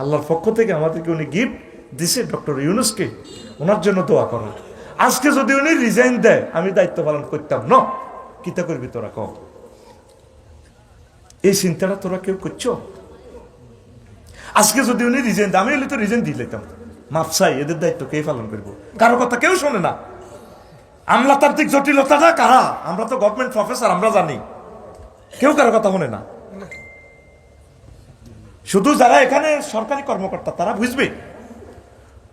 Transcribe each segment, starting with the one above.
আল্লাহর পক্ষ থেকে আমাদেরকে উনি গিফট দিছে ডক্টর ইউনূসকে, ওনার জন্য দোয়া করো। আজকে যদি উনি রিজাইন দেয় আমি দায়িত্ব পালন করতাম না, কিতা করবি তোরা কম? এই চিন্তাটা তোরা কেউ করছো? আজকে যদি উনি রিজাইন দেয়, আমি হলে তো রিজাইন দিয়ে দিতাম। মাপসাই এদের দায়িত্ব কে পালন করবো? কারো কথা কেউ শোনে না। আমলাতান্ত্রিক জটিলতাটা কারা? আমরা তো গভর্নমেন্ট প্রফেসর, আমরা জানি। কেউ কারো কথা শোনে না। শুধু যারা এখানে সরকারি কর্মকর্তা তারা বুঝবে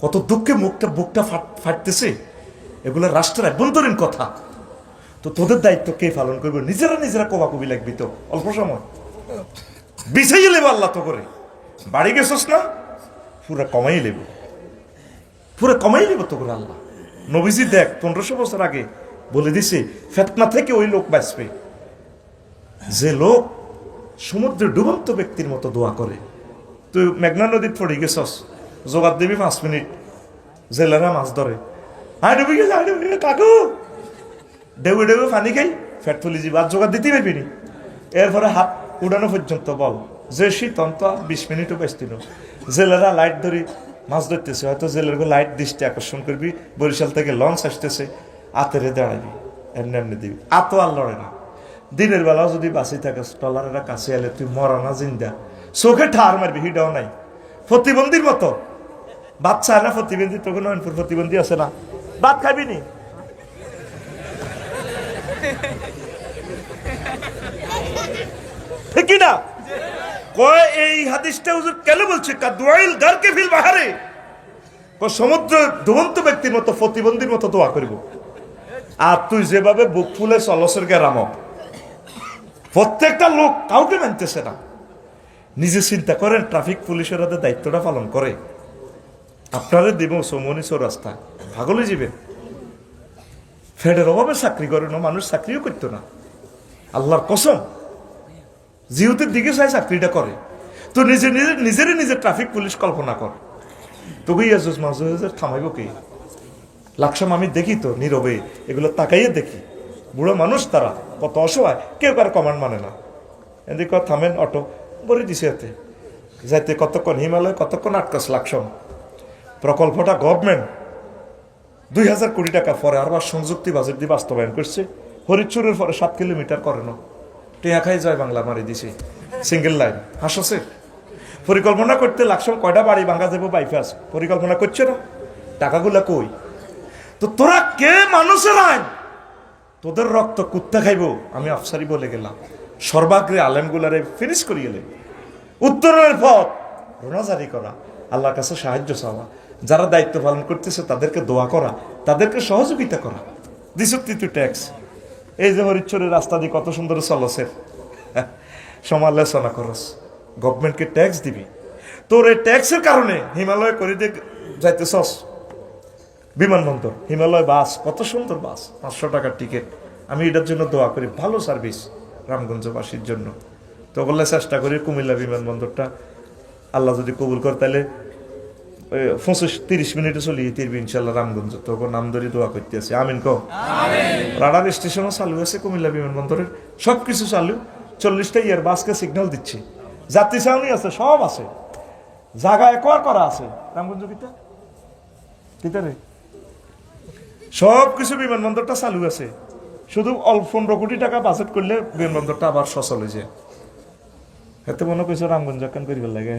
কত দুঃখে বুকটা ফাটতেছে। এগুলো রাষ্ট্রের অভ্যন্তরীণ কথা। তো তোদের দায়িত্ব কে পালন করবে? নিজেরা কোবাকুবি লাগবি তো অল্প সময় বিছাইয়ে লেবো। আল্লাহ তো করে বাড়ি গেছস না, পুরা কমাই লেব, পুরা কমাই লেব তো করে আল্লাহ। নবীজি দেখ 1500 বছর আগে বলে দিছে ফিতনা থেকে ওই লোক বাঁচবে যে লোক সমুদ্রে ডুবন্ত ব্যক্তির মতো দোয়া করে। তুই মেঘনা নদীর পড়ে গেছস, জোগাড় দিবি 5 মিনিট, জেলেরা মাছ ধরে, হাই ডুবি গেছে কাকু, ডেউ ডেউ পানি খাই ফেট ফুলি যাবি, আর জোগাড় দিতে পারবি নি। এরপরে হাত উড়ানো পর্যন্ত বল যে শীতন তো 20 মিনিটও বেচতিন। জেলেরা লাইট ধরি মাছ ধরতেছে, হয়তো জেলের লাইট দৃষ্টি আকর্ষণ করবি, বরিশাল থেকে লঞ্চ আসতেছে, আতেরে দাঁড়াবি, এমনি দিবি, আতো আর লড়ে না। দিনের বেলাও যদি বাঁচি থাকে টলারেরা কাছে এলে তুই মরা না জিন্দা, চোখে ঠার মারবি, হিডাও নাই। প্রতিবন্ধীর মতো বাচ্চা না প্রতিবন্ধী, তোকে নয়নপুর প্রতিবন্ধী আছে না, ভাত খাবি নি? ঠিক না? কয় এই হাদিসটা হুজুর কেন বলছে কাদওয়াইল গারকে ফিল বাহারে, সমুদ্র ডুবন্ত ব্যক্তির মতো প্রতিবন্ধীর মতো দোয়া করব। আর তুই যেভাবে বুক ফুলে চলসের গেরাম, প্রত্যেকটা লোক কাউকে মানতেছে না। নিজে চিন্তা করেন, ট্রাফিক পুলিশের হাতে দায়িত্বটা পালন করে, আপনারা দিব সমনি রাস্তা ভাগলে যাবেন। ফেডের অভাবে চাকরি করে না, মানুষ চাকরিও করতো না। আল্লাহর কসম, জিহুদের দিকে চাই চাকরিটা করে। তো নিজে ট্রাফিক পুলিশ কল্পনা কর, তবে মাঝে থামাইব কে? লাকসাম আমি দেখি তো নীরবে, এগুলো তাকাইয়ে দেখি। বুড়ো মানুষ তারা কত অসহায়, কেউ কারো কমান্ড মানে না। এদিকে থামেন অটো বলে দিছে এতে যাইতে কতক্ষণ হিমালয়, কতক্ষণ আটকাস লাকসাম। প্রকল্পটা গভর্নমেন্ট 2000 কোটি টাকা পরে আবার সংযুক্তি বাজেট দিয়ে বাস্তবায়ন করছে। হরিচুরের পরে 7 কিলোমিটার করে না, টেয়া খাই যায় বাংলা মারি দিছে, সিঙ্গেল লাইন হাসছে। পরিকল্পনা করতে লাকসাম কয়টা বাড়ি ভাঙা যাবো বাইপাস, পরিকল্পনা করছে না, টাকাগুলা কই? তো তোরা কে মানুষের আইন? তোদের রক্ত কুত্তা খাইব, আমি আফসারি বলে গেলাম। সর্বাগ্রে আলেমগুলারে ফিনিশ করি গেলে উত্তরণের পথ রোনা জারি করা, আল্লাহর কাছে সাহায্য চাওয়া, যারা দায়িত্ব পালন করতেছে তাদেরকে দোয়া করা, তাদেরকে সহযোগিতা করা। দিশক্তি ট্যাক্স, এই যে হরিচরের রাস্তা দিয়ে কত সুন্দর চলছের, সমালোচনা করস, গভর্নমেন্টকে ট্যাক্স দিবি। তোর এই ট্যাক্সের কারণে হিমালয় করে দিয়ে যাইতেছস বিমানবন্দর, হিমালয় বাস, কত সুন্দর বাস, 500 টাকার টিকিট। আমি এটার জন্য দোয়া করি, ভালো সার্ভিস রামগঞ্জবাসীর জন্য। তো বললে চেষ্টা করি কুমিল্লা বিমানবন্দরটা আল্লাহ যদি কবুল করে তাহলে 25-30 মিনিটে চলিয়ে তিরবি ইনশাল্লাহ রামগঞ্জ। তখন নাম ধরে দোয়া করতে আছে, আমিন কো। রাডার স্টেশনও চালু আছে কুমিল্লা বিমানবন্দরের, সবকিছু চালু। 40টা ইয়ার বাসকে সিগন্যাল দিচ্ছে, যাত্রী ছাউনি আছে, সব আছে, জায়গা একোয়ার করা আছে রামগঞ্জ কিটা কিটারে, সব কিছু বিমানবন্দরটা চালু আছে। শুধু 15 কোটি টাকা বাজেট করলে বিমানবন্দরটা আবার সচল হয়ে যায়। এতে মনে করছো রামগঞ্জ কেন করিবার লাগে?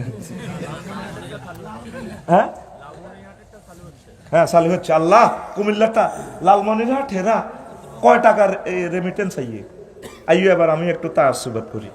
হ্যাঁ হ্যাঁ চালু হচ্ছে। আল্লাহ কুমিল্লাটা লালমনিরহাট হেরা কয় টাকার রেমিটেন্স আইয়ে আইও। এবার আমি একটু তার সুবাদ করি।